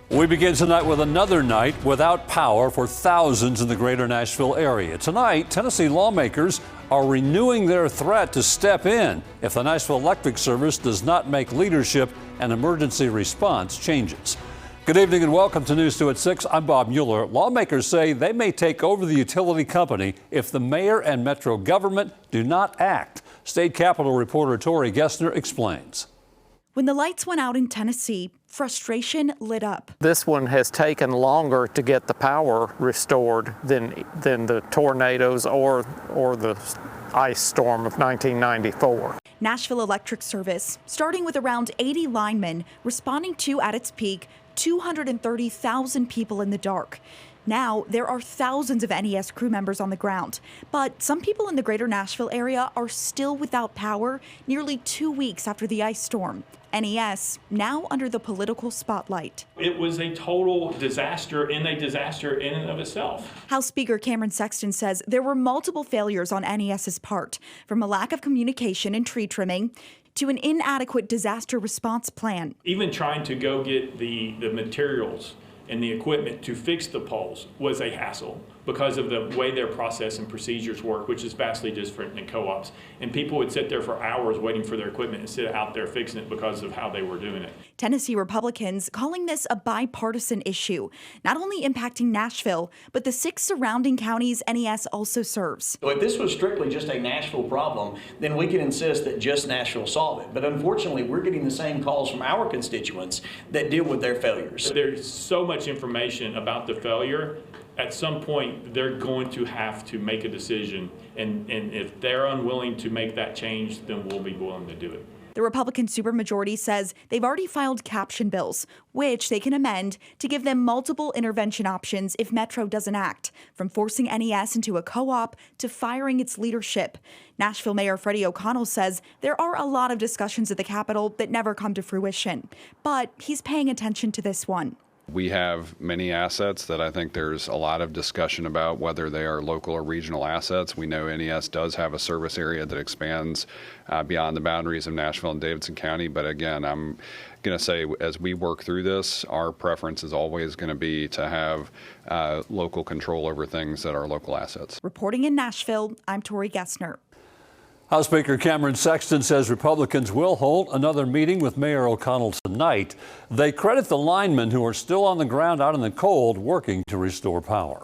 We begin tonight with another night without power for thousands in the greater Nashville area. Tonight, Tennessee lawmakers are renewing their threat to step in if the Nashville Electric Service does not make leadership and emergency response changes. Good evening and welcome to News 2 at 6. I'm Bob Mueller. Lawmakers say they may take over the utility company if the mayor and Metro government do not act. State Capitol reporter Tori Gessner explains. When the lights went out in Tennessee, frustration lit up. This one has taken longer to get the power restored than the tornadoes or the ice storm of 1994. Nashville Electric Service, starting with around 80 linemen, responding to, at its peak, 230,000 people in the dark. Now, there are thousands of NES crew members on the ground, but some people in the greater Nashville area are still without power nearly 2 weeks after the ice storm. NES now under the political spotlight. It was a total disaster and of itself. House Speaker Cameron Sexton says there were multiple failures on NES's part, from a lack of communication and tree trimming to an inadequate disaster response plan. Even trying to go get the materials and the equipment to fix the poles was a hassle because of the way their process and procedures work, which is vastly different than co-ops. And people would sit there for hours waiting for their equipment and sit out there fixing it because of how they were doing it. Tennessee Republicans calling this a bipartisan issue, not only impacting Nashville, but the 6 surrounding counties NES also serves. If this was strictly just a Nashville problem, then we can insist that just Nashville solve it. But unfortunately, we're getting the same calls from our constituents that deal with their failures. There's so much information about the failure. At some point, they're going to have to make a decision, and if they're unwilling to make that change, then we'll be willing to do it. The Republican supermajority says they've already filed caption bills, which they can amend to give them multiple intervention options if Metro doesn't act, from forcing NES into a co-op to firing its leadership. Nashville Mayor Freddie O'Connell says there are a lot of discussions at the Capitol that never come to fruition, but he's paying attention to this one. We have many assets that I think there's a lot of discussion about whether they are local or regional assets. We know NES does have a service area that expands beyond the boundaries of Nashville and Davidson County. But again, I'm going to say as we work through this, our preference is always going to be to have local control over things that are local assets. Reporting in Nashville, I'm Tori Gessner. House Speaker Cameron Sexton says Republicans will hold another meeting with Mayor O'Connell tonight. They credit the linemen who are still on the ground out in the cold working to restore power.